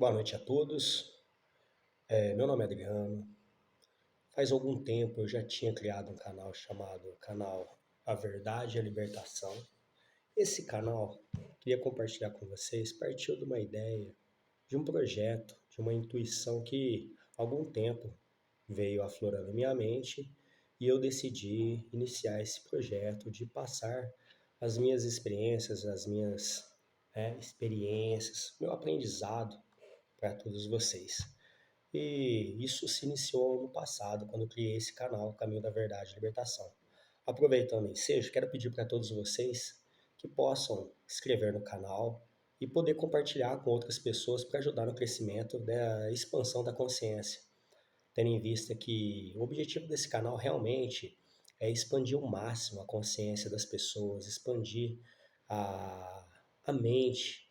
Boa noite a todos. Meu nome é Adriano. Faz algum tempo eu já tinha criado um canal chamado Canal A Verdade e a Libertação. Esse canal, queria compartilhar com vocês, partiu de uma ideia, de um projeto, de uma intuição que há algum tempo veio aflorando em minha mente e eu decidi iniciar esse projeto de passar as minhas experiências, as minhas experiências, meu aprendizado para todos vocês. E isso se iniciou no passado, quando eu criei esse canal, Caminho da Verdade e Libertação. Aproveitando o ensejo, quero pedir para todos vocês que possam se inscrever no canal e poder compartilhar com outras pessoas para ajudar no crescimento da expansão da consciência, tendo em vista que o objetivo desse canal realmente é expandir ao máximo a consciência das pessoas, expandir a mente,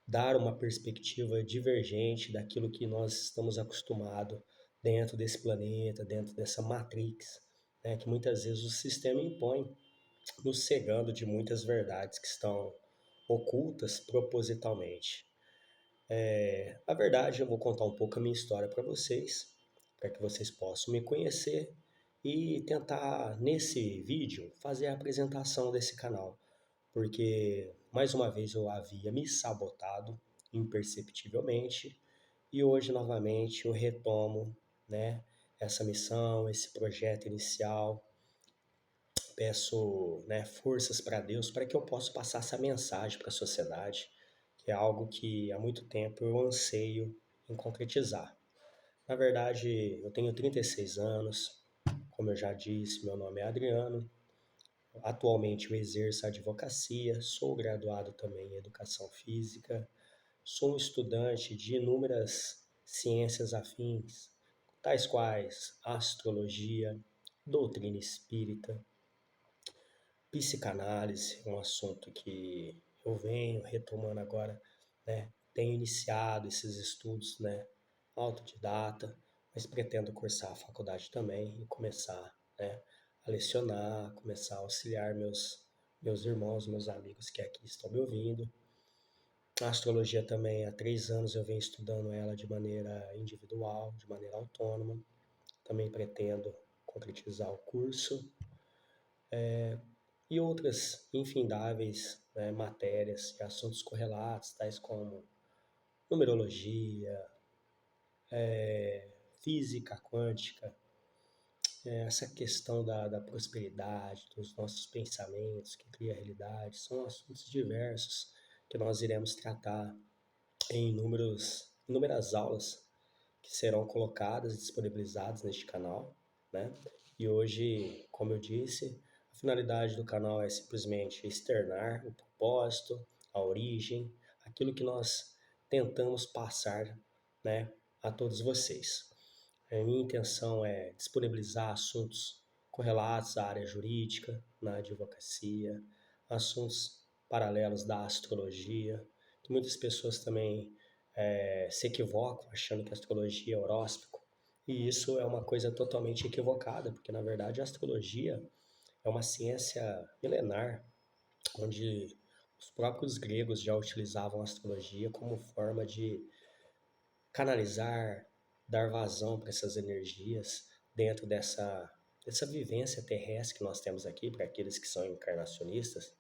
dar uma perspectiva divergente daquilo que nós estamos acostumados dentro desse planeta, dentro dessa matrix, né, que muitas vezes o sistema impõe, nos cegando de muitas verdades que estão ocultas propositalmente. Na verdade, eu vou contar um pouco a minha história para que vocês possam me conhecer e tentar, nesse vídeo, fazer a apresentação desse canal, porque mais uma vez eu havia me sabotado imperceptivelmente e hoje novamente eu retomo, né, essa missão, esse projeto inicial. Peço, né, forças para Deus para que eu possa passar essa mensagem para a sociedade, que é algo que há muito tempo eu anseio em concretizar. Na verdade, eu tenho 36 anos, como eu já disse, meu nome é Adriano. Atualmente eu exerço a advocacia, sou graduado também em educação física, sou um estudante de inúmeras ciências afins, tais quais astrologia, doutrina espírita, psicanálise, um assunto que eu venho retomando agora, né? Tenho iniciado esses estudos, né, autodidata, mas pretendo cursar a faculdade também e começar, né, a lecionar, começar a auxiliar meus irmãos, meus amigos que aqui estão me ouvindo. A astrologia também, há 3 anos eu venho estudando ela de maneira individual, de maneira autônoma. Também pretendo concretizar o curso e outras infindáveis, né, matérias e assuntos correlatos, tais como numerologia, física quântica, essa questão da prosperidade, dos nossos pensamentos que cria a realidade, são assuntos diversos que nós iremos tratar em inúmeras aulas que serão colocadas e disponibilizadas neste canal, né? E hoje, como eu disse, a finalidade do canal é simplesmente externar o propósito, a origem, aquilo que nós tentamos passar, né, a todos vocês. A minha intenção é disponibilizar assuntos correlatos à área jurídica, na advocacia, assuntos paralelos da astrologia, que muitas pessoas também se equivocam achando que a astrologia é horóscopo. E isso é uma coisa totalmente equivocada, porque na verdade a astrologia é uma ciência milenar, onde os próprios gregos já utilizavam a astrologia como forma de canalizar, dar vazão para essas energias dentro dessa vivência terrestre que nós temos aqui, para aqueles que são encarnacionistas,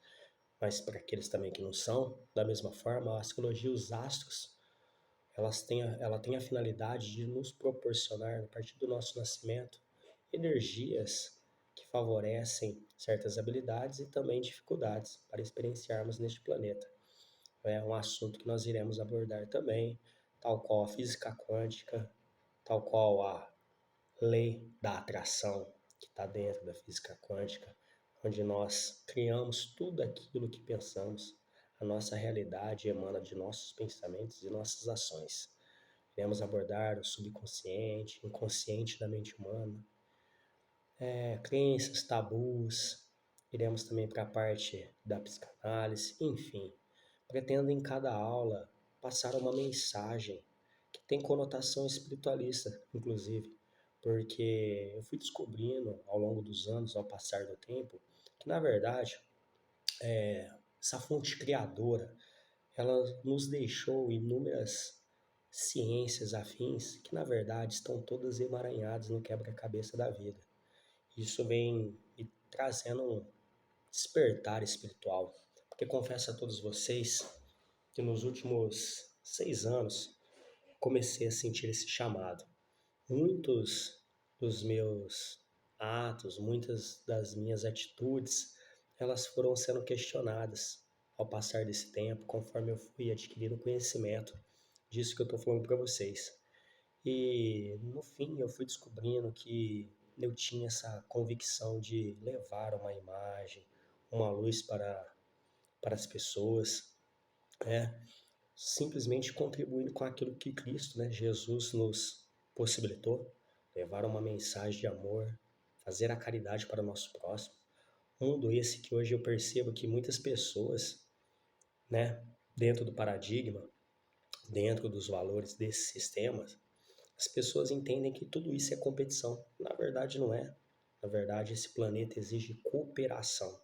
mas para aqueles também que não são. Da mesma forma, a astrologia, os astros, ela tem a finalidade de nos proporcionar, a partir do nosso nascimento, energias que favorecem certas habilidades e também dificuldades para experienciarmos neste planeta. É um assunto que nós iremos abordar também, tal qual a física quântica, tal qual a lei da atração que está dentro da física quântica, onde nós criamos tudo aquilo que pensamos. A nossa realidade emana de nossos pensamentos e nossas ações. Iremos abordar o subconsciente, inconsciente da mente humana, crenças, tabus. Iremos também para a parte da psicanálise, enfim. Pretendo em cada aula passar uma mensagem que tem conotação espiritualista, inclusive, porque eu fui descobrindo ao longo dos anos, ao passar do tempo, que na verdade essa fonte criadora, ela nos deixou inúmeras ciências afins que, na verdade, estão todas emaranhadas no quebra-cabeça da vida. Isso vem me trazendo um despertar espiritual, porque confesso a todos vocês que nos últimos 6 anos comecei a sentir esse chamado. Muitos dos meus atos, muitas das minhas atitudes, elas foram sendo questionadas ao passar desse tempo, conforme eu fui adquirindo conhecimento disso que eu estou falando para vocês. E no fim eu fui descobrindo que eu tinha essa convicção de levar uma imagem, uma luz para as pessoas, né? Simplesmente contribuindo com aquilo que Cristo, né, Jesus nos possibilitou, levar uma mensagem de amor, fazer a caridade para o nosso próximo. Mundo esse que hoje eu percebo que muitas pessoas, né, dentro do paradigma, dentro dos valores desses sistemas, as pessoas entendem que tudo isso é competição. Na verdade, não é. Na verdade, esse planeta exige cooperação,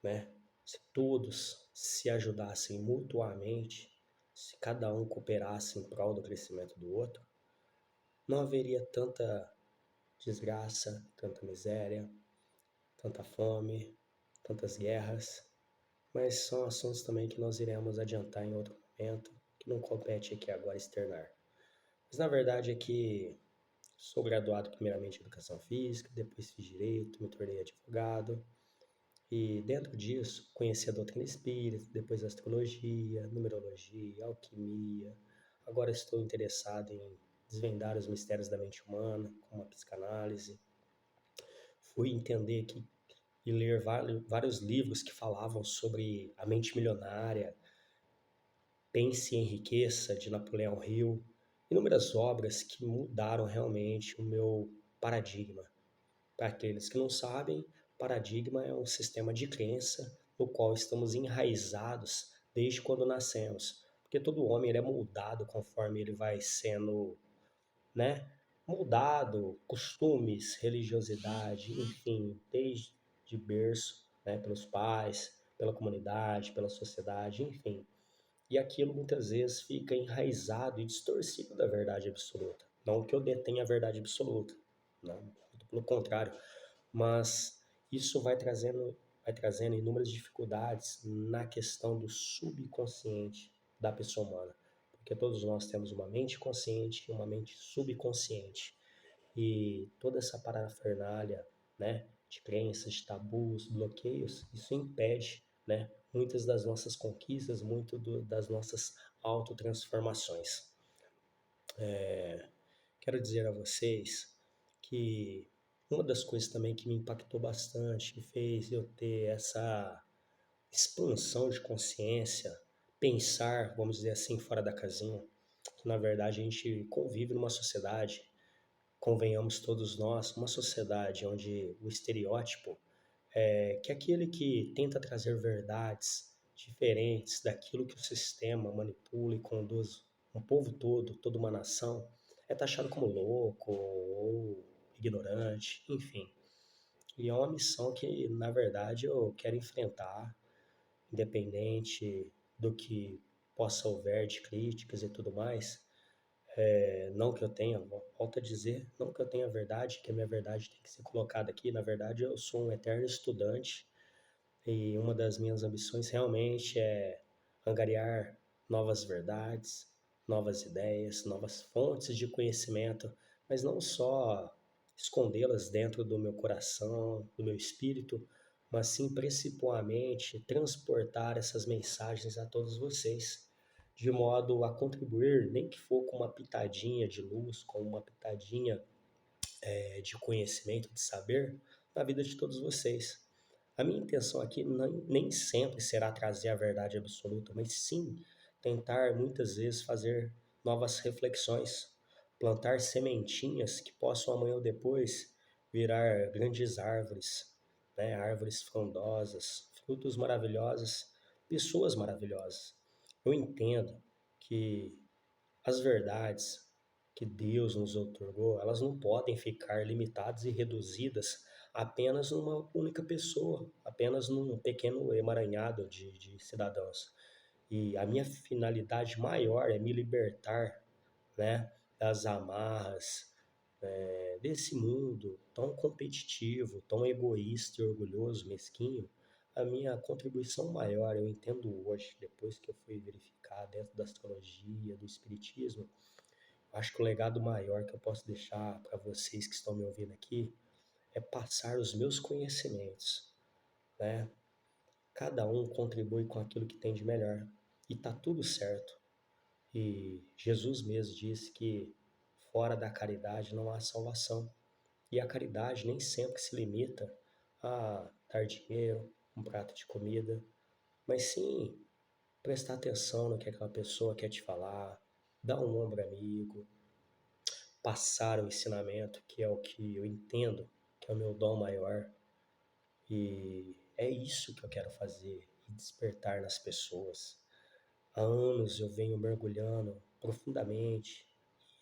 né? Se todos se ajudassem mutuamente, se cada um cooperasse em prol do crescimento do outro, não haveria tanta desgraça, tanta miséria, tanta fome, tantas guerras. Mas são assuntos também que nós iremos adiantar em outro momento, que não compete aqui agora externar. Mas na verdade é que sou graduado primeiramente em Educação Física, depois fiz Direito, me tornei advogado. E dentro disso, conheci a doutrina espírita, depois a astrologia, numerologia, alquimia. Agora estou interessado em desvendar os mistérios da mente humana, como a psicanálise. Fui entender que e ler vários livros que falavam sobre a mente milionária, Pense e Enriqueça, de Napoleão Hill, inúmeras obras que mudaram realmente o meu paradigma. Para aqueles que não sabem, paradigma é um sistema de crença no qual estamos enraizados desde quando nascemos. Porque todo homem ele é moldado conforme ele vai sendo, né, moldado, costumes, religiosidade, enfim, desde de berço, né, pelos pais, pela comunidade, pela sociedade, enfim. E aquilo muitas vezes fica enraizado e distorcido da verdade absoluta. Não que eu detenha a verdade absoluta, não, muito pelo contrário, mas isso vai trazendo inúmeras dificuldades na questão do subconsciente da pessoa humana, porque todos nós temos uma mente consciente e uma mente subconsciente, e toda essa parafernália, né, de crenças, de tabus, bloqueios, isso impede, né, muitas das nossas conquistas, das nossas autotransformações. Quero dizer a vocês que uma das coisas também que me impactou bastante, que fez eu ter essa expansão de consciência, pensar, vamos dizer assim, fora da casinha, que na verdade a gente convive numa sociedade, convenhamos todos nós, uma sociedade onde o estereótipo é que aquele que tenta trazer verdades diferentes daquilo que o sistema manipula e conduz um povo todo, toda uma nação, é taxado como louco ou ignorante, enfim. E é uma missão que, na verdade, eu quero enfrentar, independente do que possa houver de críticas e tudo mais. Não que eu tenha, volto a dizer, não que eu tenha verdade, que a minha verdade tem que ser colocada aqui. Na verdade, eu sou um eterno estudante e uma das minhas ambições realmente é angariar novas verdades, novas ideias, novas fontes de conhecimento, mas não só escondê-las dentro do meu coração, do meu espírito, mas sim principalmente transportar essas mensagens a todos vocês, de modo a contribuir, nem que for com uma pitadinha de luz, com uma pitadinha de conhecimento, de saber, na vida de todos vocês. A minha intenção aqui nem sempre será trazer a verdade absoluta, mas sim tentar muitas vezes fazer novas reflexões, plantar sementinhas que possam amanhã ou depois virar grandes árvores, né? Árvores frondosas, frutos maravilhosos, pessoas maravilhosas. Eu entendo que as verdades que Deus nos outorgou, elas não podem ficar limitadas e reduzidas apenas numa única pessoa, apenas num pequeno emaranhado de cidadãos. E a minha finalidade maior é me libertar, né? Das amarras, desse mundo tão competitivo, tão egoísta e orgulhoso, mesquinho. A minha contribuição maior, eu entendo hoje, depois que eu fui verificar dentro da astrologia, do espiritismo, acho que o legado maior que eu posso deixar para vocês que estão me ouvindo aqui é passar os meus conhecimentos, né? Cada um contribui com aquilo que tem de melhor e tá tudo certo. E Jesus mesmo disse que fora da caridade não há salvação. E a caridade nem sempre se limita a dar dinheiro, um prato de comida, mas sim prestar atenção no que aquela pessoa quer te falar, dar um ombro amigo, passar o ensinamento, que é o que eu entendo, que é o meu dom maior. E é isso que eu quero fazer e despertar nas pessoas. Há anos eu venho mergulhando profundamente,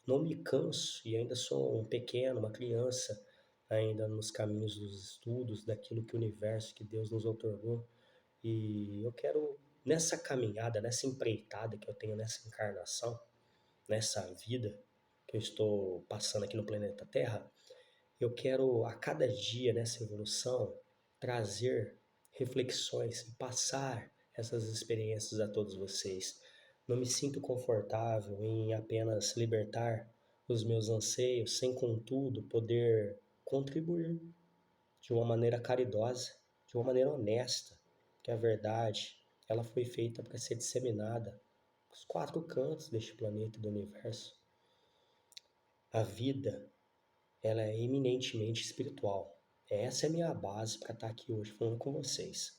não me canso e ainda sou um pequeno, uma criança, ainda nos caminhos dos estudos, daquilo que o universo, que Deus nos outorgou. E eu quero, nessa caminhada, nessa empreitada que eu tenho nessa encarnação, nessa vida que eu estou passando aqui no planeta Terra, eu quero a cada dia nessa evolução trazer reflexões e passar essas experiências a todos vocês. Não me sinto confortável em apenas libertar os meus anseios, sem contudo poder contribuir de uma maneira caridosa, de uma maneira honesta, que a verdade, ela foi feita para ser disseminada nos quatro cantos deste planeta e do universo. A vida, ela é eminentemente espiritual. Essa é a minha base para estar aqui hoje falando com vocês.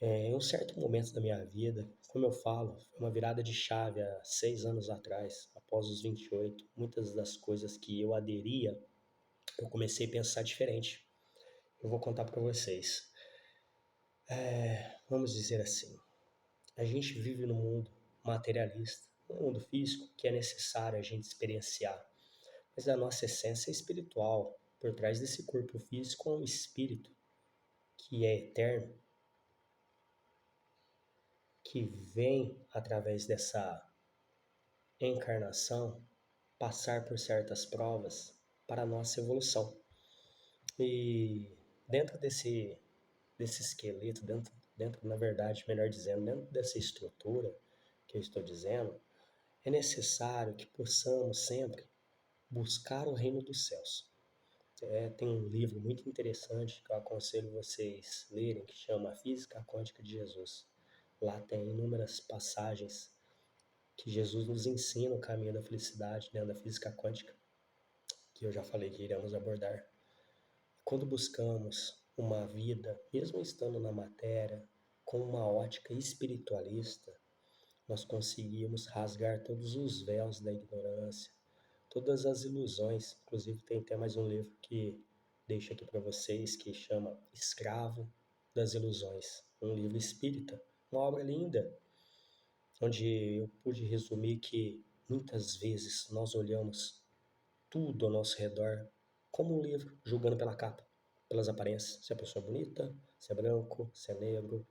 Em um certo momento da minha vida, como eu falo, foi uma virada de chave há 6 anos atrás, após os 28. Muitas das coisas que eu aderia, eu comecei a pensar diferente. Eu vou contar para vocês. Vamos dizer assim, a gente vive num mundo materialista, um mundo físico que é necessário a gente experienciar. Mas a nossa essência é espiritual. Por trás desse corpo físico há um espírito que é eterno, que vem através dessa encarnação passar por certas provas para a nossa evolução. E dentro desse esqueleto, dentro, na verdade, melhor dizendo, dentro dessa estrutura que eu estou dizendo, é necessário que possamos sempre buscar o reino dos céus. Tem um livro muito interessante que eu aconselho vocês lerem, que chama Física Quântica de Jesus. Lá tem inúmeras passagens que Jesus nos ensina o caminho da felicidade dentro da física quântica, que eu já falei que iremos abordar. Quando buscamos uma vida, mesmo estando na matéria, com uma ótica espiritualista, nós conseguimos rasgar todos os véus da ignorância, todas as ilusões. Inclusive tem até mais um livro que deixo aqui para vocês, que chama Escravo das Ilusões, um livro espírita, uma obra linda, onde eu pude resumir que muitas vezes nós olhamos tudo ao nosso redor como um livro, julgando pela capa, pelas aparências, se a pessoa é bonita, se é branco, se é negro,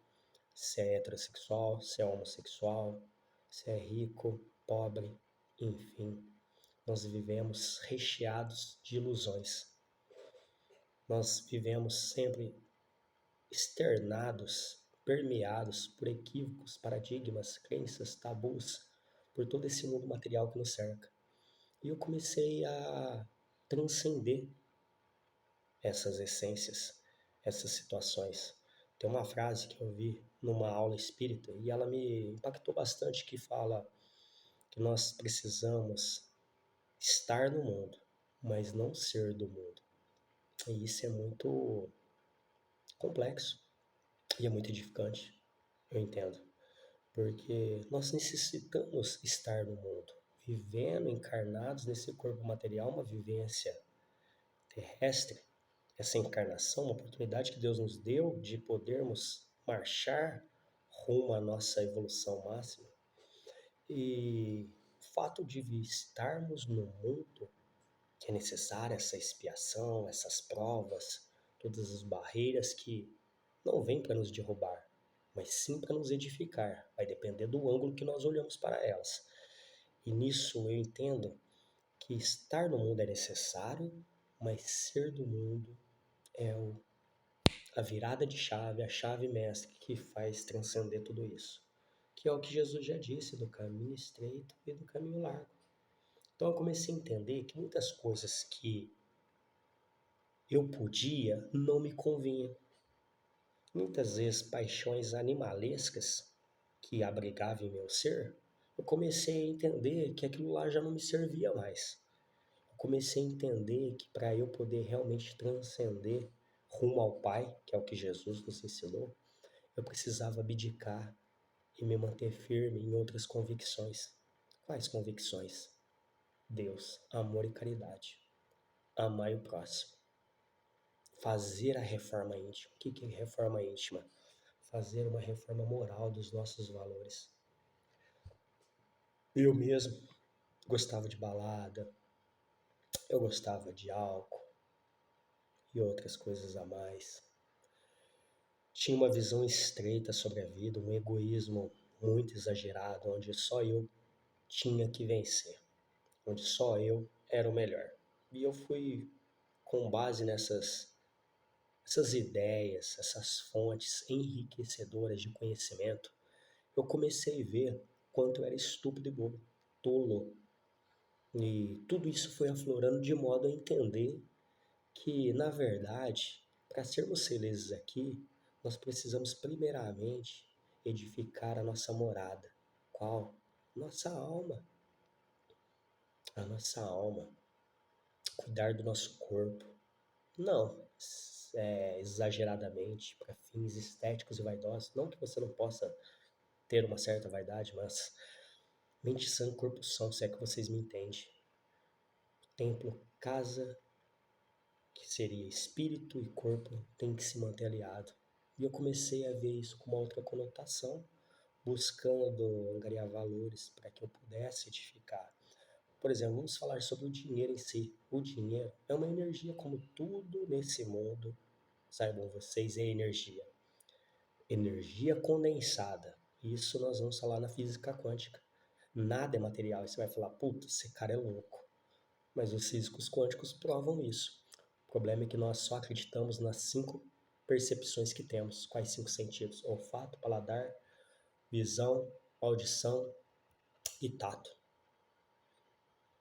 se é heterossexual, se é homossexual, se é rico, pobre, enfim. Nós vivemos recheados de ilusões. Nós vivemos sempre externados, permeados por equívocos, paradigmas, crenças, tabus, por todo esse mundo material que nos cerca. E eu comecei a transcender essas essências, essas situações. Tem uma frase que eu vi numa aula espírita e ela me impactou bastante, que fala que nós precisamos estar no mundo, mas não ser do mundo. E isso é muito complexo e é muito edificante, eu entendo, porque nós necessitamos estar no mundo, vivendo, encarnados nesse corpo material, uma vivência terrestre, essa encarnação, uma oportunidade que Deus nos deu de podermos marchar rumo à nossa evolução máxima. E o fato de estarmos no mundo, que é necessária essa expiação, essas provas, todas as barreiras que não vêm para nos derrubar, mas sim para nos edificar. Vai depender do ângulo que nós olhamos para elas. E nisso eu entendo que estar no mundo é necessário, mas ser do mundo é a virada de chave, a chave mestre que faz transcender tudo isso. Que é o que Jesus já disse do caminho estreito e do caminho largo. Então eu comecei a entender que muitas coisas que eu podia não me convinham. Muitas vezes paixões animalescas que abrigavam em meu ser, eu comecei a entender que aquilo lá já não me servia mais. Eu comecei a entender que para eu poder realmente transcender rumo ao Pai, que é o que Jesus nos ensinou, eu precisava abdicar e me manter firme em outras convicções. Quais convicções? Deus, amor e caridade. Amar o próximo. Fazer a reforma íntima. O que é reforma íntima? Fazer uma reforma moral dos nossos valores. Eu mesmo gostava de balada, eu gostava de álcool e outras coisas a mais. Tinha uma visão estreita sobre a vida, um egoísmo muito exagerado, onde só eu tinha que vencer, onde só eu era o melhor. E eu fui, com base essas ideias, essas fontes enriquecedoras de conhecimento, eu comecei a ver quanto eu era estúpido e bobo, tolo. E tudo isso foi aflorando de modo a entender que, na verdade, para sermos felizes aqui, nós precisamos primeiramente edificar a nossa morada. Qual? Nossa alma. A nossa alma. Cuidar do nosso corpo. Não exageradamente para fins estéticos e vaidosos. Não que você não possa ter uma certa vaidade, mas mente sã, corpo são, se é que vocês me entendem. Templo, casa, que seria espírito e corpo, tem que se manter aliado. E eu comecei a ver isso com uma outra conotação, buscando angariar valores para que eu pudesse edificar. Por exemplo, vamos falar sobre o dinheiro em si. O dinheiro é uma energia, como tudo nesse mundo, saibam vocês, é energia. Energia condensada. Isso nós vamos falar na física quântica. Nada é material. E você vai falar, puta, esse cara é louco. Mas os físicos quânticos provam isso. O problema é que nós só acreditamos nas 5 percepções que temos. Quais 5 sentidos? Olfato, paladar, visão, audição e tato.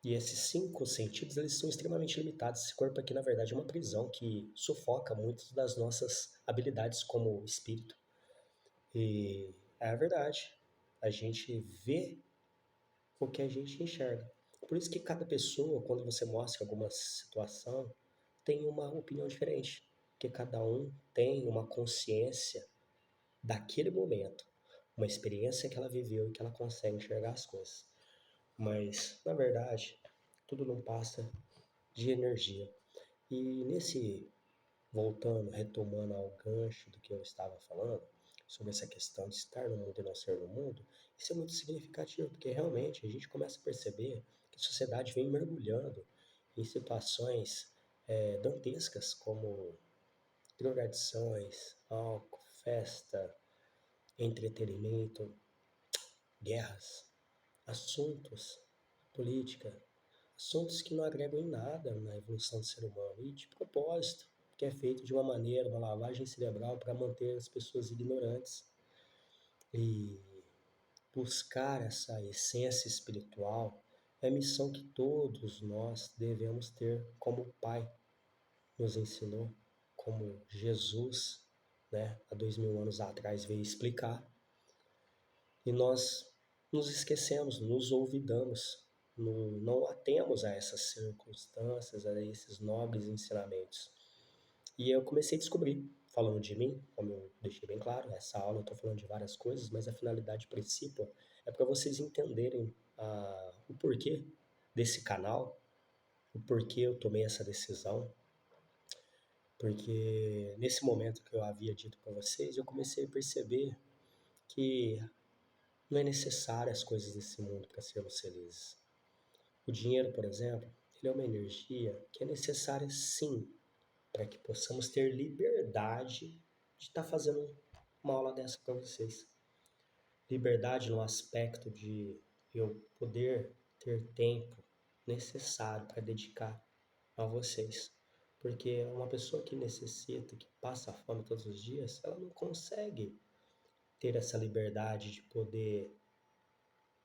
E esses 5 sentidos, eles são extremamente limitados. Esse corpo aqui, na verdade, é uma prisão que sufoca muitas das nossas habilidades como espírito. E é a verdade. A gente vê o que a gente enxerga. Por isso que cada pessoa, quando você mostra alguma situação, tem uma opinião diferente. Porque cada um tem uma consciência daquele momento, uma experiência que ela viveu e que ela consegue enxergar as coisas. Mas, na verdade, tudo não passa de energia. E voltando, retomando ao gancho do que eu estava falando, sobre essa questão de estar no mundo e não ser no mundo, isso é muito significativo, porque realmente a gente começa a perceber que a sociedade vem mergulhando em situações dantescas, como drogadições, álcool, festa, entretenimento, guerras, assuntos, política, assuntos que não agregam em nada na evolução do ser humano e de propósito, que é feito de uma maneira, uma lavagem cerebral para manter as pessoas ignorantes. E buscar essa essência espiritual é a missão que todos nós devemos ter, como o Pai nos ensinou, como Jesus, né, há 2000 anos atrás veio explicar. E nós nos esquecemos, nos olvidamos, não atemos a essas circunstâncias, a esses nobres ensinamentos. E eu comecei a descobrir, falando de mim, como eu deixei bem claro, essa aula eu estou falando de várias coisas, mas a finalidade principal é para vocês entenderem o porquê desse canal, o porquê eu tomei essa decisão, porque nesse momento que eu havia dito para vocês, eu comecei a perceber que não é necessário as coisas desse mundo para sermos felizes. O dinheiro, por exemplo, ele é uma energia que é necessária sim para que possamos ter liberdade de estar fazendo uma aula dessa para vocês. Liberdade no aspecto de eu poder ter tempo necessário para dedicar a vocês. Porque uma pessoa que necessita, que passa fome todos os dias, ela não consegue ter essa liberdade de poder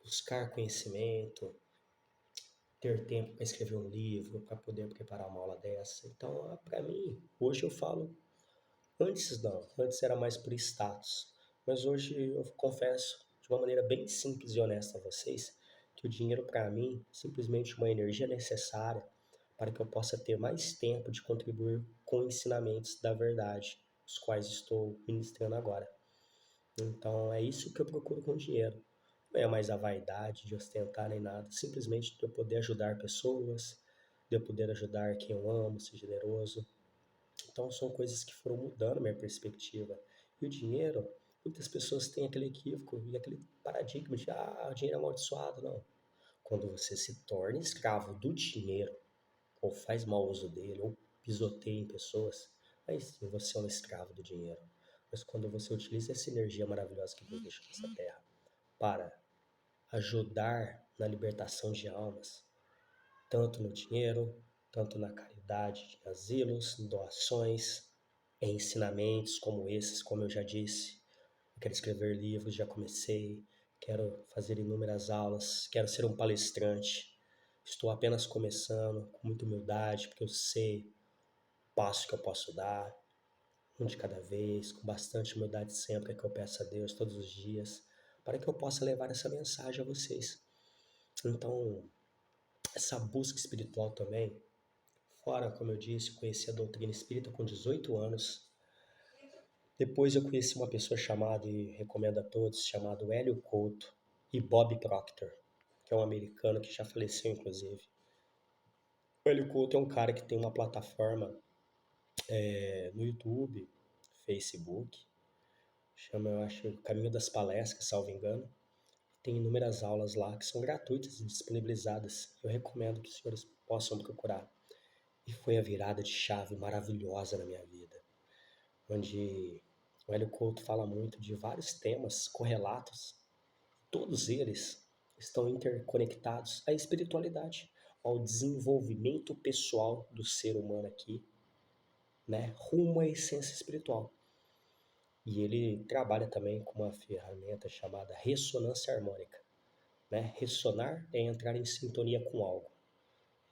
buscar conhecimento, ter tempo para escrever um livro, para poder preparar uma aula dessa. Então, para mim, hoje eu falo, antes não, antes era mais por status, mas hoje eu confesso de uma maneira bem simples e honesta a vocês que o dinheiro para mim é simplesmente uma energia necessária para que eu possa ter mais tempo de contribuir com ensinamentos da verdade, os quais estou ministrando agora. Então é isso que eu procuro com o dinheiro. Não é mais a vaidade de ostentar nem nada, simplesmente de eu poder ajudar pessoas, de eu poder ajudar quem eu amo, ser generoso. Então são coisas que foram mudando minha perspectiva. E o dinheiro, muitas pessoas têm aquele equívoco e aquele paradigma de o dinheiro é amaldiçoado. Não. Quando você se torna escravo do dinheiro, ou faz mau uso dele, ou pisoteia em pessoas, aí sim você é um escravo do dinheiro. Mas quando você utiliza essa energia maravilhosa que Deus deixou nessa terra para ajudar na libertação de almas, tanto no dinheiro, tanto na caridade de asilos, doações, em ensinamentos como esses, como eu já disse. Eu quero escrever livros, já comecei, quero fazer inúmeras aulas, quero ser um palestrante. Estou apenas começando, com muita humildade, porque eu sei o passo que eu posso dar, um de cada vez, com bastante humildade sempre, que eu peço a Deus todos os dias, para que eu possa levar essa mensagem a vocês. Então, essa busca espiritual também, fora, como eu disse, conheci a doutrina espírita com 18 anos. Depois eu conheci uma pessoa chamada, e recomendo a todos, chamado Hélio Couto e Bob Proctor, que é um americano que já faleceu, inclusive. O Hélio Couto é um cara que tem uma plataforma no YouTube, Facebook, chama, eu acho, Caminho das Palestras, salvo engano. Tem inúmeras aulas lá que são gratuitas e disponibilizadas. Eu recomendo que os senhores possam procurar. E foi a virada de chave maravilhosa na minha vida, onde o Hélio Couto fala muito de vários temas correlatos, todos eles estão interconectados à espiritualidade, ao desenvolvimento pessoal do ser humano aqui, né, rumo à essência espiritual. E ele trabalha também com uma ferramenta chamada ressonância harmônica. Né? Ressonar é entrar em sintonia com algo.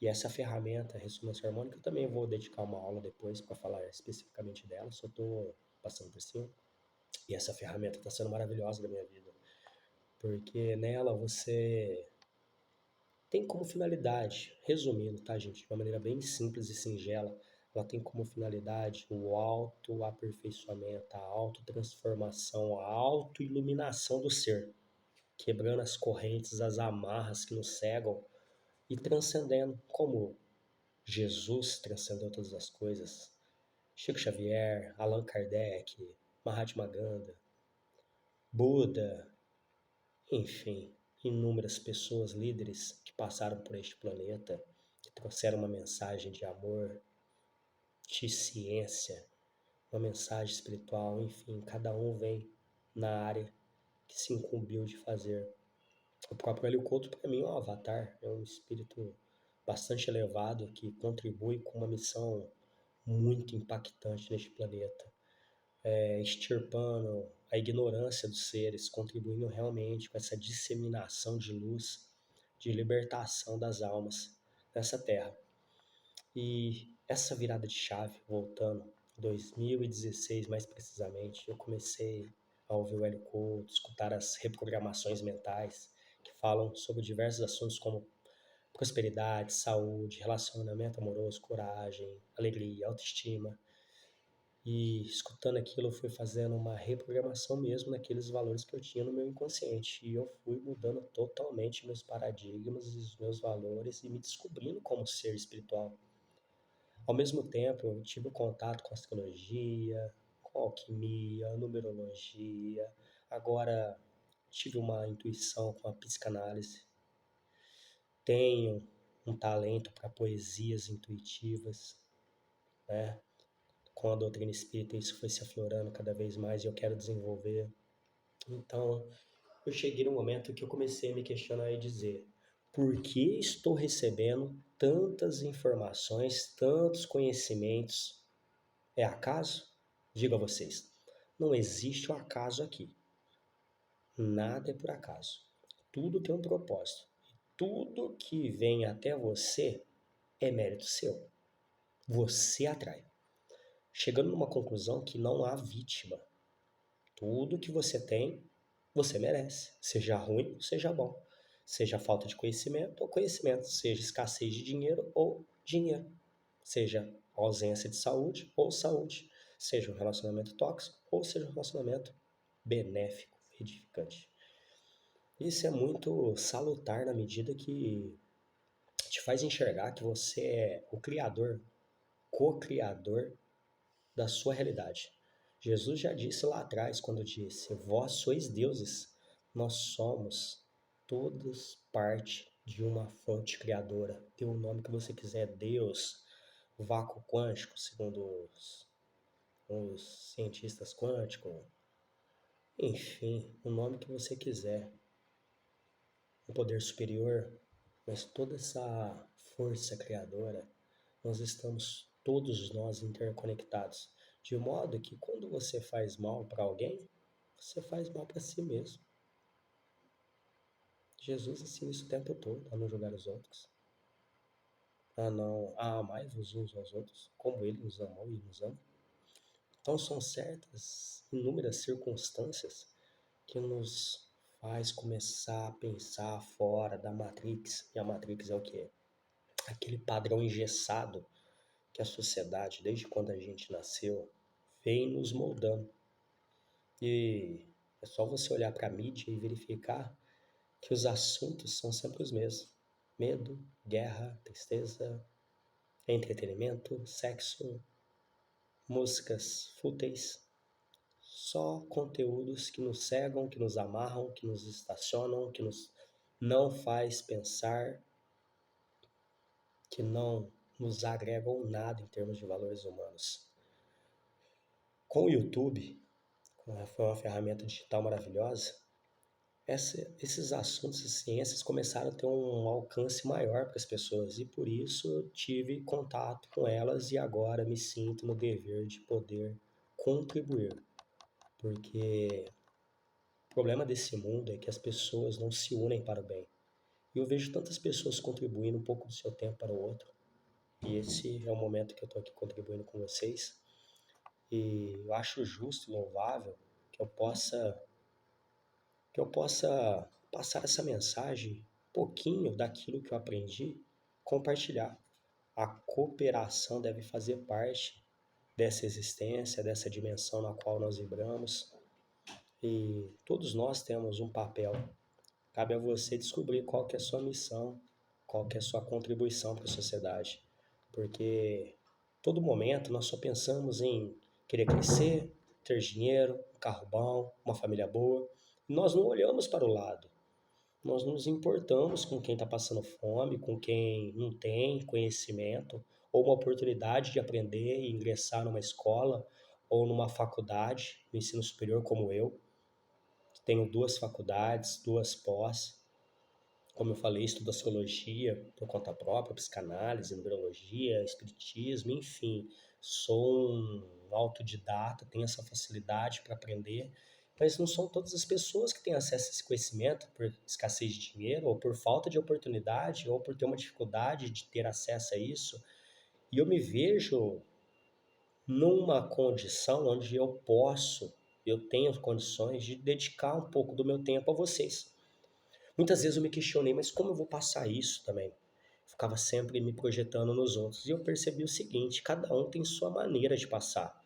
E essa ferramenta, a ressonância harmônica, eu também vou dedicar uma aula depois para falar especificamente dela, só estou passando por cima. E essa ferramenta está sendo maravilhosa na minha vida, porque nela você tem como finalidade, resumindo, tá, gente, de uma maneira bem simples e singela, ela tem como finalidade o autoaperfeiçoamento, a autotransformação, a autoiluminação do ser, quebrando as correntes, as amarras que nos cegam e transcendendo, como Jesus transcendeu todas as coisas, Chico Xavier, Allan Kardec, Mahatma Gandhi, Buda, enfim, inúmeras pessoas, líderes que passaram por este planeta, que trouxeram uma mensagem de amor, de ciência, uma mensagem espiritual, enfim, cada um vem na área que se incumbiu de fazer. O próprio Hélio Couto, para mim, é um avatar, é um espírito bastante elevado que contribui com uma missão muito impactante neste planeta, extirpando a ignorância dos seres, contribuindo realmente com essa disseminação de luz, de libertação das almas nessa terra. E essa virada de chave, voltando, 2016 mais precisamente, eu comecei a ouvir o Hélio Couto, escutar as reprogramações mentais que falam sobre diversos assuntos como prosperidade, saúde, relacionamento amoroso, coragem, alegria, autoestima. E escutando aquilo, eu fui fazendo uma reprogramação mesmo naqueles valores que eu tinha no meu inconsciente. E eu fui mudando totalmente meus paradigmas e os meus valores e me descobrindo como ser espiritual. Ao mesmo tempo, eu tive contato com astrologia, com alquimia, numerologia. Agora, tive uma intuição com a psicanálise. Tenho um talento para poesias intuitivas, né? Com a doutrina espírita, isso foi se aflorando cada vez mais e eu quero desenvolver. Então, eu cheguei num momento que eu comecei a me questionar e dizer: Por que estou recebendo tantas informações, tantos conhecimentos? É acaso? Digo a vocês, não existe o acaso aqui. Nada é por acaso. Tudo tem um propósito. Tudo que vem até você é mérito seu. Você atrai. Chegando numa conclusão que não há vítima. Tudo que você tem, você merece. Seja ruim ou seja bom. Seja falta de conhecimento ou conhecimento. Seja escassez de dinheiro ou dinheiro. Seja ausência de saúde ou saúde. Seja um relacionamento tóxico ou seja um relacionamento benéfico, edificante. Isso é muito salutar na medida que te faz enxergar que você é o criador, co-criador da sua realidade. Jesus já disse lá atrás, quando disse: Vós sois deuses, nós somos todos parte de uma fonte criadora. Dê o nome que você quiser, Deus, vácuo quântico, segundo os cientistas quânticos, enfim, o nome que você quiser, um poder superior, mas toda essa força criadora, nós estamos todos nós interconectados, de modo que quando você faz mal para alguém, você faz mal para si mesmo. Jesus ensina isso o tempo todo, a não julgar os outros, a amai-vos uns aos outros, como ele nos amou e nos ama. Então são certas, inúmeras circunstâncias que nos faz começar a pensar fora da Matrix. E a Matrix é o quê? Aquele padrão engessado que a sociedade, desde quando a gente nasceu, vem nos moldando. E é só você olhar para a mídia e verificar que os assuntos são sempre os mesmos. Medo, guerra, tristeza, entretenimento, sexo, músicas fúteis. Só conteúdos que nos cegam, que nos amarram, que nos estacionam, que nos não faz pensar, que não nos agregam nada em termos de valores humanos. Com o YouTube, foi uma ferramenta digital maravilhosa, esses assuntos e ciências começaram a ter um alcance maior para as pessoas e por isso eu tive contato com elas e agora me sinto no dever de poder contribuir, porque o problema desse mundo é que as pessoas não se unem para o bem. E eu vejo tantas pessoas contribuindo um pouco do seu tempo para o outro, e esse é o momento que eu estou aqui contribuindo com vocês, e eu acho justo e louvável que eu possa passar essa mensagem, um pouquinho daquilo que eu aprendi, compartilhar. A cooperação deve fazer parte dessa existência, dessa dimensão na qual nós vibramos. E todos nós temos um papel. Cabe a você descobrir qual que é a sua missão, qual que é a sua contribuição para a sociedade. Porque todo momento nós só pensamos em querer crescer, ter dinheiro, um carro bom, uma família boa. Nós não olhamos para o lado. Nós não nos importamos com quem está passando fome, com quem não tem conhecimento ou uma oportunidade de aprender e ingressar numa escola ou numa faculdade, no ensino superior como eu. Tenho 2 faculdades, 2 pós. Como eu falei, estudo astrologia por conta própria, psicanálise, numerologia, espiritismo, enfim. Sou um autodidata, tenho essa facilidade para aprender, mas não são todas as pessoas que têm acesso a esse conhecimento por escassez de dinheiro, ou por falta de oportunidade, ou por ter uma dificuldade de ter acesso a isso. E eu me vejo numa condição onde eu tenho condições de dedicar um pouco do meu tempo a vocês. Muitas vezes eu me questionei, mas como eu vou passar isso também? Ficava sempre me projetando nos outros. E eu percebi o seguinte, cada um tem sua maneira de passar.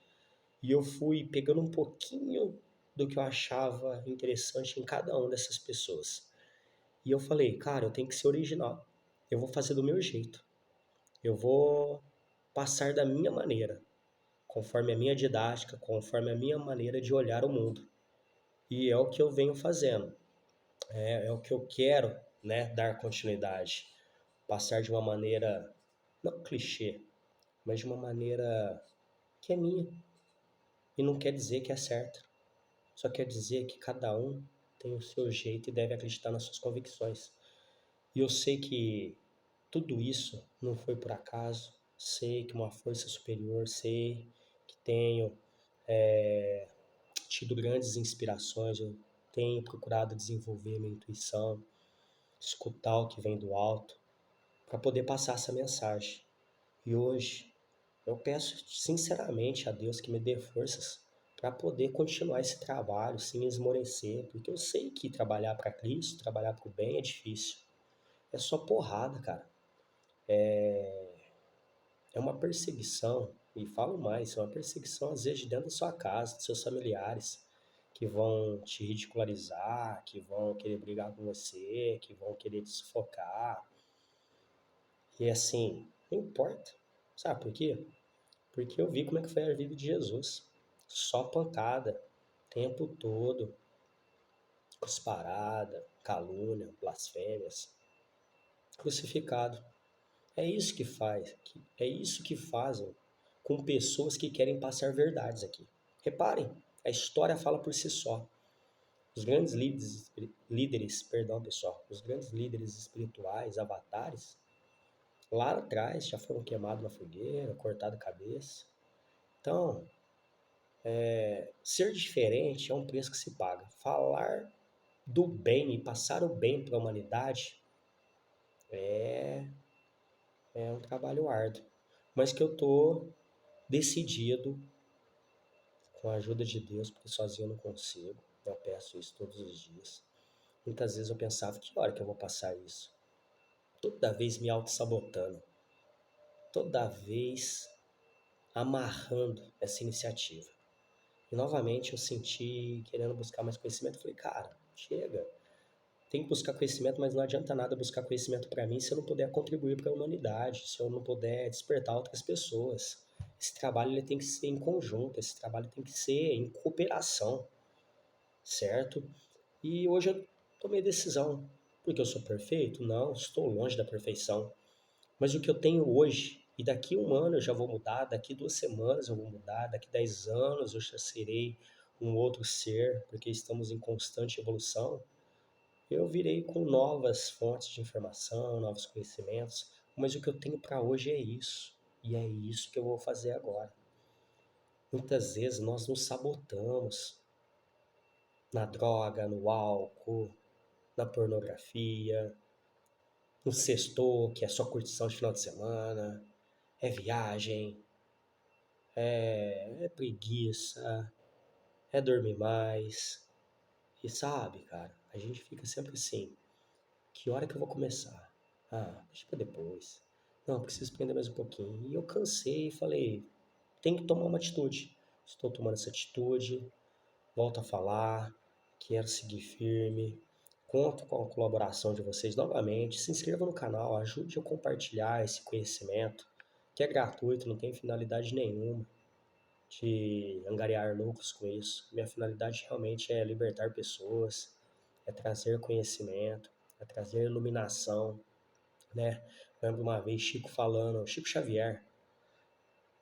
E eu fui pegando um pouquinho do que eu achava interessante em cada uma dessas pessoas. E eu falei, cara, eu tenho que ser original. Eu vou fazer do meu jeito. Eu vou passar da minha maneira, conforme a minha didática, conforme a minha maneira de olhar o mundo. E é o que eu venho fazendo. É o que eu quero, né, dar continuidade. Passar de uma maneira, não clichê, mas de uma maneira que é minha. E não quer dizer que é certa. Só quer dizer que cada um tem o seu jeito e deve acreditar nas suas convicções. E eu sei que tudo isso não foi por acaso. Sei que uma força superior, sei que tenho tido grandes inspirações, eu tenho procurado desenvolver minha intuição, escutar o que vem do alto, para poder passar essa mensagem. E hoje eu peço sinceramente a Deus que me dê forças para poder continuar esse trabalho sem esmorecer, porque eu sei que trabalhar para Cristo, trabalhar para o bem é difícil. É só porrada, cara. É uma perseguição, e falo mais, é uma perseguição às vezes de dentro da sua casa, dos seus familiares, que vão te ridicularizar, que vão querer brigar com você, que vão querer te sufocar. E assim, não importa. Sabe por quê? Porque eu vi como é que foi a vida de Jesus. Só pancada, o tempo todo, cusparada, calúnia, blasfêmias, crucificado. É isso que faz, é isso que fazem com pessoas que querem passar verdades aqui. Reparem, a história fala por si só. Os grandes líderes, perdão pessoal, os grandes líderes espirituais, avatares, lá atrás já foram queimados na fogueira, cortado a cabeça. Então, ser diferente é um preço que se paga. Falar do bem e passar o bem para a humanidade é um trabalho árduo, mas que eu estou decidido, com a ajuda de Deus, porque sozinho eu não consigo. Eu peço isso todos os dias. Muitas vezes eu pensava, que hora que eu vou passar isso? Toda vez me auto-sabotando, toda vez amarrando essa iniciativa. E novamente eu senti, querendo buscar mais conhecimento, eu falei, cara, chega, tem que buscar conhecimento, mas não adianta nada buscar conhecimento para mim se eu não puder contribuir para a humanidade, se eu não puder despertar outras pessoas. Esse trabalho ele tem que ser em conjunto, esse trabalho tem que ser em cooperação, certo? E hoje eu tomei decisão. Porque eu sou perfeito? Não, estou longe da perfeição. Mas o que eu tenho hoje, e daqui um ano eu já vou mudar, daqui 2 semanas eu vou mudar, daqui 10 anos eu já serei um outro ser, porque estamos em constante evolução. Eu virei com novas fontes de informação, novos conhecimentos, mas o que eu tenho para hoje é isso. E é isso que eu vou fazer agora. Muitas vezes nós nos sabotamos na droga, no álcool, na pornografia, no sextou, que é só curtição de final de semana, é viagem, é preguiça, é dormir mais. E sabe, cara, a gente fica sempre assim, que hora que eu vou começar? Ah, deixa pra depois. Não, preciso aprender mais um pouquinho. E eu cansei e falei, tem que tomar uma atitude. Estou tomando essa atitude, volto a falar, quero seguir firme. Conto com a colaboração de vocês novamente. Se inscreva no canal, ajude a compartilhar esse conhecimento, que é gratuito, não tem finalidade nenhuma de angariar lucros com isso. Minha finalidade realmente é libertar pessoas, é trazer conhecimento, é trazer iluminação, né? Lembro uma vez Chico falando, Chico Xavier,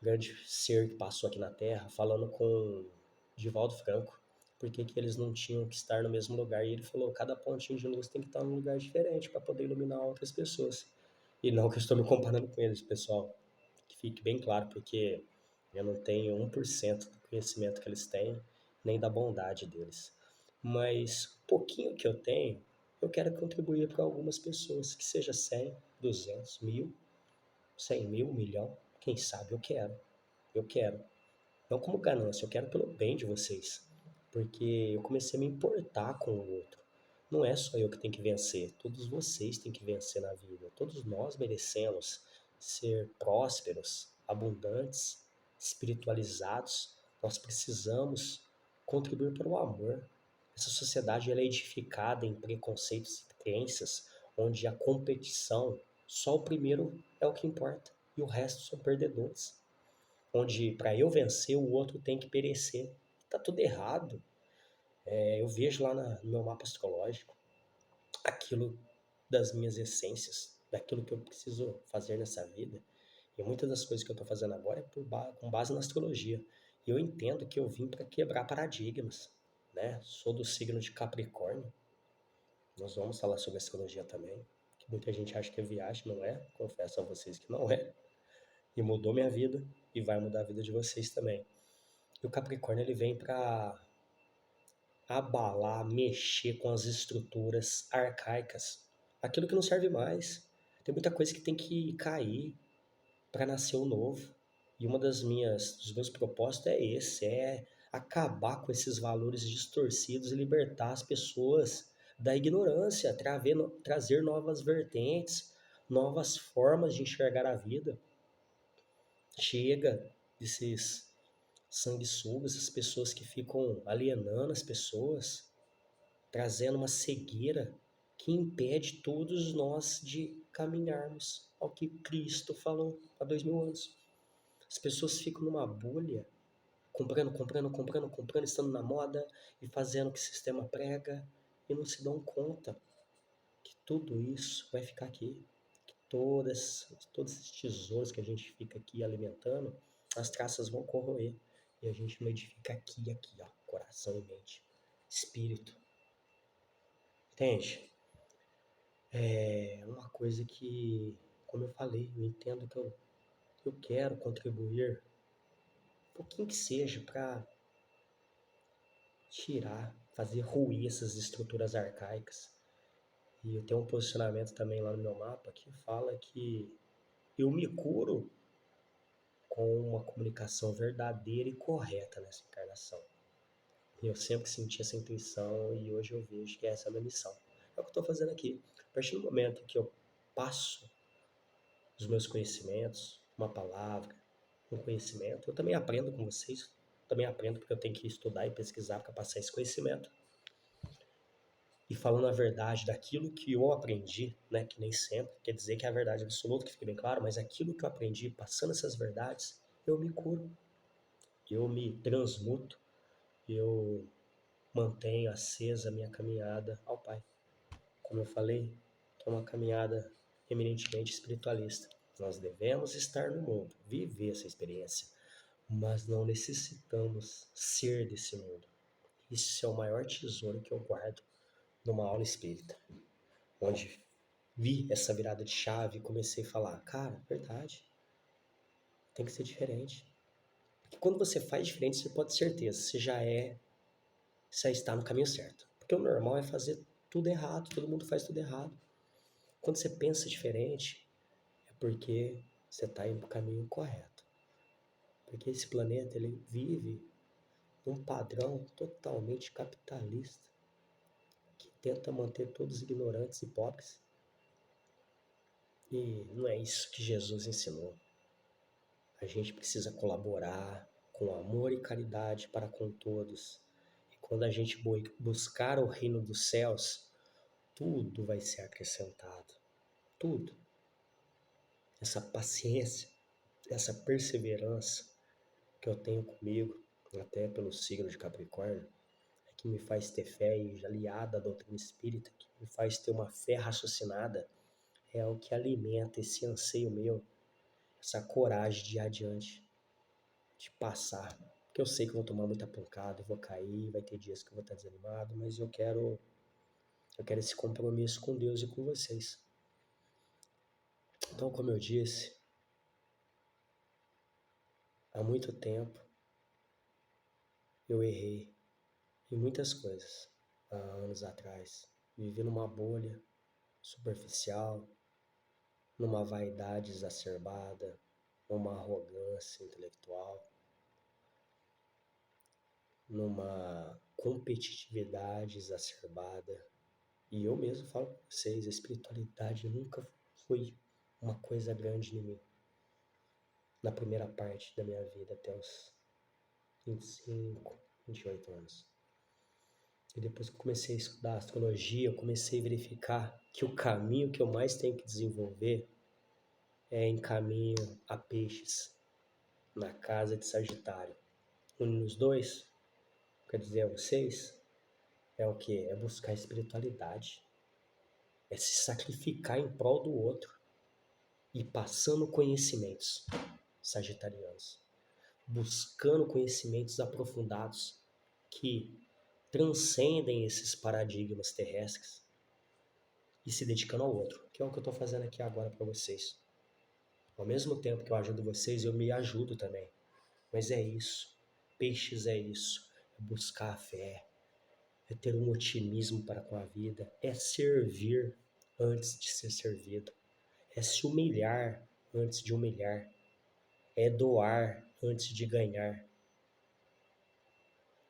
grande ser que passou aqui na Terra, falando com Divaldo Franco, por que que eles não tinham que estar no mesmo lugar. E ele falou, cada pontinho de luz tem que estar num lugar diferente para poder iluminar outras pessoas. E não que eu estou me comparando com eles, pessoal, que fique bem claro, porque eu não tenho 1% do conhecimento que eles têm, nem da bondade deles. Mas o pouquinho que eu tenho, eu quero contribuir para algumas pessoas, que seja 100, 200, 1000, 100 mil, 1 milhão, quem sabe eu quero. Eu quero. Não como ganância, eu quero pelo bem de vocês. Porque eu comecei a me importar com o outro. Não é só eu que tenho que vencer, todos vocês têm que vencer na vida. Todos nós merecemos ser prósperos, abundantes, espiritualizados. Nós precisamos contribuir para o amor. Essa sociedade ela é edificada em preconceitos e crenças, onde a competição, só o primeiro é o que importa e o resto são perdedores. Onde para eu vencer o outro tem que perecer. Tá tudo errado. Eu vejo lá no meu mapa astrológico aquilo das minhas essências, daquilo que eu preciso fazer nessa vida. E muitas das coisas que eu estou fazendo agora é com base na astrologia. E eu entendo que eu vim para quebrar paradigmas, né? Sou do signo de Capricórnio. Nós vamos falar sobre astrologia também, Muita gente acha que é viagem, não é? Confesso a vocês que não é. E mudou minha vida e vai mudar a vida de vocês também. E o Capricórnio ele vem para abalar, mexer com as estruturas arcaicas, aquilo que não serve mais. Tem muita coisa que tem que cair para nascer o novo. E uma dos meus propósitos é esse, é acabar com esses valores distorcidos e libertar as pessoas da ignorância, trazer novas vertentes, novas formas de enxergar a vida. Chega desses sanguessugas, essas pessoas que ficam alienando as pessoas, trazendo uma cegueira que impede todos nós de caminharmos ao que Cristo falou há 2000 anos. As pessoas ficam numa bolha, comprando, comprando, comprando, comprando, estando na moda e fazendo o que o sistema prega e não se dão conta que tudo isso vai ficar aqui. Que todos esses tesouros que a gente fica aqui alimentando, as traças vão corroer. E a gente não edifica aqui, aqui, ó, coração e mente, espírito. Entende? É uma coisa que, como eu falei, eu entendo que eu quero contribuir, um pouquinho que seja, para tirar, fazer ruir essas estruturas arcaicas. E eu tenho um posicionamento também lá no meu mapa que fala que eu me curo com uma comunicação verdadeira e correta nessa encarnação. E eu sempre senti essa intuição e hoje eu vejo que essa é a minha missão. É o que eu estou fazendo aqui. A partir do momento que eu passo os meus conhecimentos, uma palavra, um conhecimento, eu também aprendo com vocês, também aprendo porque eu tenho que estudar e pesquisar para passar esse conhecimento. E falando a verdade daquilo que eu aprendi, né, que nem sempre quer dizer que é a verdade absoluta, que fique bem claro, mas aquilo que eu aprendi, passando essas verdades, eu me curo, eu me transmuto, eu mantenho acesa a minha caminhada ao Pai. Como eu falei, que é uma caminhada eminentemente espiritualista. Nós devemos estar no mundo, viver essa experiência, mas não necessitamos ser desse mundo. Isso é o maior tesouro que eu guardo numa aula espírita, onde vi essa virada de chave e comecei a falar, cara, verdade, tem que ser diferente. Porque quando você faz diferente, você pode ter certeza, você já está no caminho certo. Porque o normal é fazer tudo errado, todo mundo faz tudo errado. Quando você pensa diferente, é porque você está indo para o caminho correto. Porque esse planeta ele vive num padrão totalmente capitalista, que tenta manter todos ignorantes e pobres. E não é isso que Jesus ensinou. A gente precisa colaborar com amor e caridade para com todos. E quando a gente buscar o reino dos céus, tudo vai ser acrescentado. Tudo. Essa paciência, essa perseverança que eu tenho comigo, até pelo signo de Capricórnio, é que me faz ter fé e aliada à doutrina espírita, que me faz ter uma fé raciocinada, é o que alimenta esse anseio meu, essa coragem de ir adiante, de passar. Porque eu sei que eu vou tomar muita pancada, eu vou cair, vai ter dias que eu vou estar desanimado, mas eu quero esse compromisso com Deus e com vocês. Então, como eu disse, há muito tempo eu errei em muitas coisas. Há anos atrás, vivi numa bolha superficial, numa vaidade exacerbada, numa arrogância intelectual, numa competitividade exacerbada. E eu mesmo falo para vocês, a espiritualidade nunca foi uma coisa grande em mim. Na primeira parte da minha vida, até os 25, 28 anos. E depois que eu comecei a estudar astrologia, eu comecei a verificar que o caminho que eu mais tenho que desenvolver é em caminho a peixes, na casa de Sagitário. Unindo os dois, quer dizer a vocês, é o que? É buscar a espiritualidade. É se sacrificar em prol do outro e passando conhecimentos sagitarianos. Buscando conhecimentos aprofundados que transcendem esses paradigmas terrestres e se dedicando ao outro. que é o que eu estou fazendo aqui agora para vocês. Ao mesmo tempo que eu ajudo vocês, eu me ajudo também. Mas é isso. Peixes é isso. É buscar a fé. É ter um otimismo para com a vida. É servir antes de ser servido. É se humilhar antes de humilhar. É doar antes de ganhar.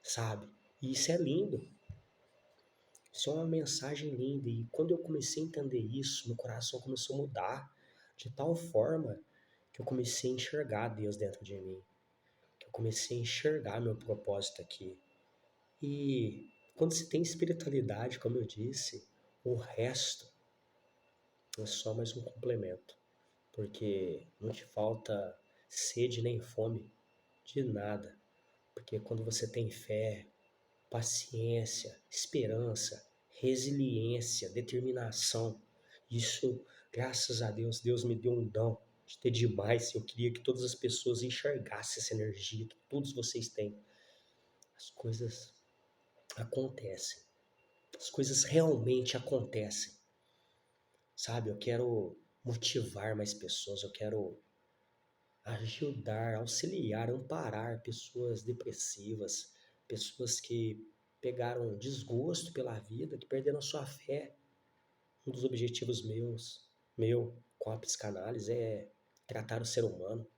Sabe? E isso é lindo. Isso é uma mensagem linda. E quando eu comecei a entender isso, meu coração começou a mudar de tal forma que eu comecei a enxergar Deus dentro de mim. Que eu comecei a enxergar meu propósito aqui. E quando se tem espiritualidade, como eu disse, o resto é só mais um complemento. Porque não te falta sede nem fome de nada. Porque quando você tem fé, paciência, esperança, resiliência, determinação, isso, graças a Deus, Deus me deu um dom de ter demais. Eu queria que todas as pessoas enxergassem essa energia que todos vocês têm. As coisas acontecem. As coisas realmente acontecem. Sabe, eu quero motivar mais pessoas, eu quero ajudar, auxiliar, amparar pessoas depressivas, pessoas que pegaram desgosto pela vida, que perderam sua fé. Um dos objetivos meu com a psicanálise é tratar o ser humano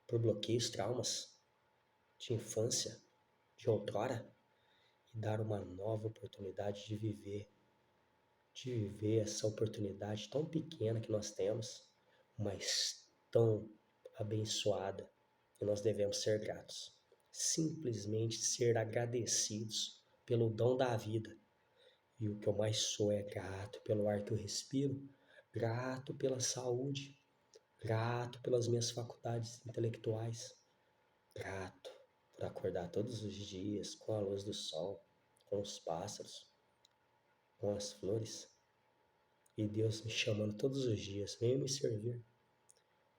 por bloqueios, traumas de infância, de outrora, e dar uma nova oportunidade de viver essa oportunidade tão pequena que nós temos, mas tão abençoada, e nós devemos ser gratos. Simplesmente ser agradecidos pelo dom da vida. E o que eu mais sou é grato pelo ar que eu respiro, grato pela saúde, grato pelas minhas faculdades intelectuais, grato por acordar todos os dias com a luz do sol, com os pássaros, com as flores. E Deus me chamando todos os dias, venha me servir,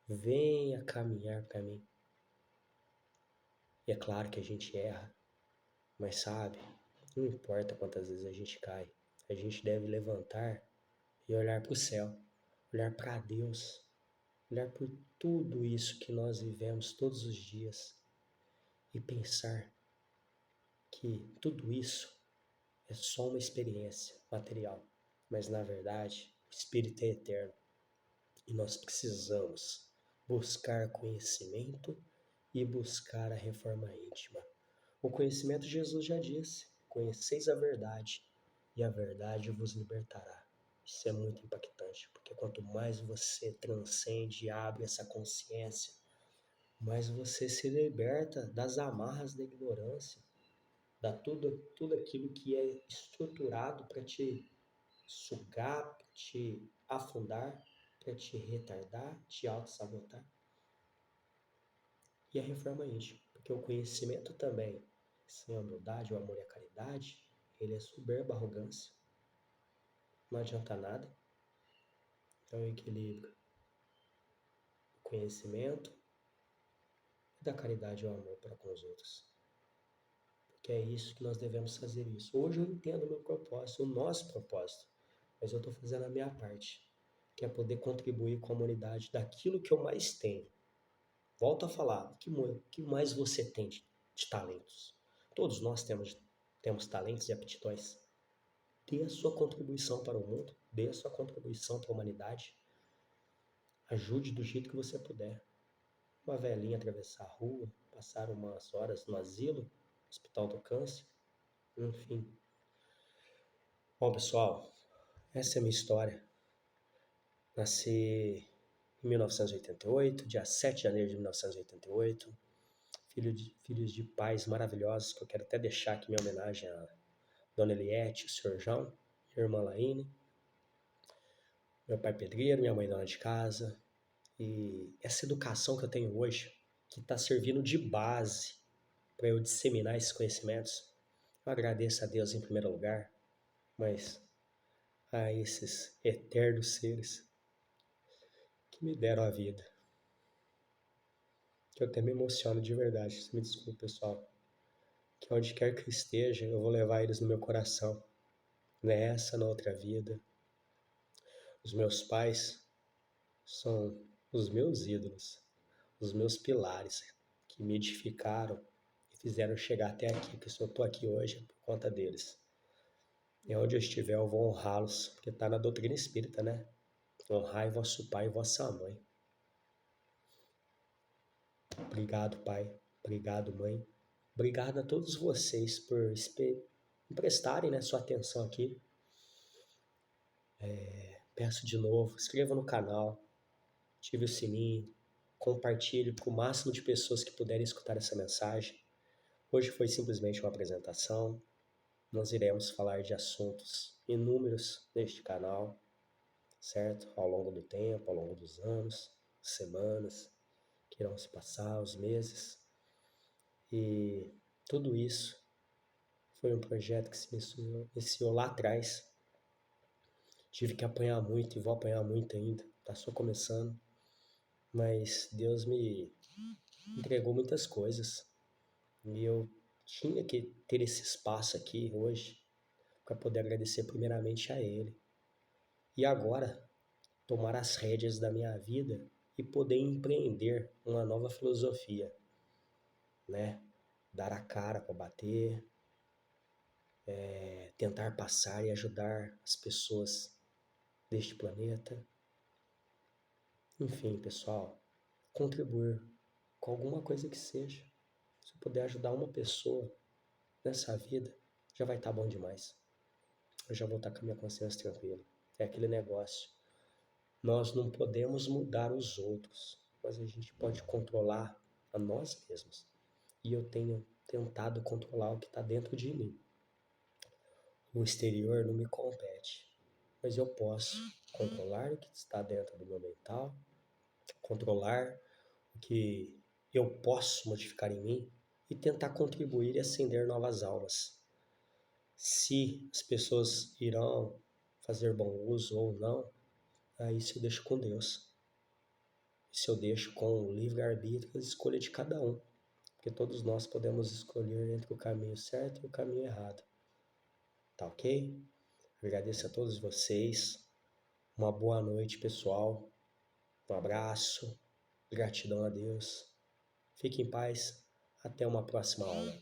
venha caminhar para mim. E é claro que a gente erra, mas sabe, não importa quantas vezes a gente cai, a gente deve levantar e olhar para o céu, olhar para Deus, olhar por tudo isso que nós vivemos todos os dias e pensar que tudo isso é só uma experiência material, mas na verdade o Espírito é eterno. E nós precisamos buscar conhecimento e buscar a reforma íntima. O conhecimento, Jesus já disse: conheceis a verdade, e a verdade vos libertará. Isso é muito impactante, porque quanto mais você transcende e abre essa consciência, mais você se liberta das amarras da ignorância, da tudo aquilo que é estruturado para te sugar, para te afundar, para te retardar, te auto-sabotar. E a reforma íntima, porque o conhecimento também, sem a humildade, o amor e a caridade, ele é soberba, arrogância. Não adianta nada. Então, o equilíbrio do conhecimento e da caridade e o amor para com os outros. Porque é isso que nós devemos fazer isso. Hoje eu entendo o meu propósito, o nosso propósito, mas eu estou fazendo a minha parte, que é poder contribuir com a humanidade daquilo que eu mais tenho. Volto a falar, o que mais você tem de talentos? Todos nós temos talentos e aptidões. Dê a sua contribuição para o mundo, dê a sua contribuição para a humanidade. Ajude do jeito que você puder. Uma velhinha atravessar a rua, passar umas horas no asilo, Hospital do Câncer, enfim. Bom, pessoal, essa é a minha história. Nasci em 1988, dia 7 de janeiro de 1988. Filhos de pais maravilhosos, que eu quero até deixar aqui minha homenagem a Dona Eliette, o Sr. João, minha irmã Laine, meu pai pedreiro, minha mãe dona de casa. E essa educação que eu tenho hoje, que está servindo de base para eu disseminar esses conhecimentos, eu agradeço a Deus em primeiro lugar, mas a esses eternos seres que me deram a vida. Que eu até me emociono de verdade, me desculpe, pessoal. Que onde quer que eu esteja, eu vou levar eles no meu coração. Nessa, na outra vida. Os meus pais são os meus ídolos, os meus pilares que me edificaram e fizeram chegar até aqui, que se eu estou aqui hoje é por conta deles. E onde eu estiver eu vou honrá-los, porque está na doutrina espírita, né? Honrai vosso pai e vossa mãe. Obrigado, pai. Obrigado, mãe. Obrigado a todos vocês por emprestarem, né, sua atenção aqui. Peço de novo, inscreva no canal, ative o sininho, compartilhe com o máximo de pessoas que puderem escutar essa mensagem. Hoje foi simplesmente uma apresentação. Nós iremos falar de assuntos inúmeros neste canal, certo? Ao longo do tempo, ao longo dos anos, semanas que irão se passar, os meses. E tudo isso foi um projeto que se iniciou lá atrás. Tive que apanhar muito e vou apanhar muito ainda. Tá só começando. Mas Deus me entregou muitas coisas. E eu tinha que ter esse espaço aqui hoje para poder agradecer primeiramente a Ele. E agora, tomar as rédeas da minha vida e poder empreender uma nova filosofia, né? Dar a cara para bater, tentar passar e ajudar as pessoas deste planeta. Enfim, pessoal, contribuir com alguma coisa que seja. Se eu puder ajudar uma pessoa nessa vida, já vai estar bom demais. Eu já vou estar com a minha consciência tranquila. É aquele negócio. Nós não podemos mudar os outros, mas a gente pode controlar a nós mesmos. E eu tenho tentado controlar o que está dentro de mim. O exterior não me compete, mas eu posso controlar o que está dentro do meu mental, controlar o que eu posso modificar em mim e tentar contribuir e acender novas almas. Se as pessoas irão fazer bom uso ou não, aí isso eu deixo com Deus. Isso eu deixo com o livre-arbítrio e a escolha de cada um. Porque todos nós podemos escolher entre o caminho certo e o caminho errado. Tá ok? Agradeço a todos vocês. Uma boa noite, pessoal. Um abraço. Gratidão a Deus. Fique em paz. Até uma próxima aula.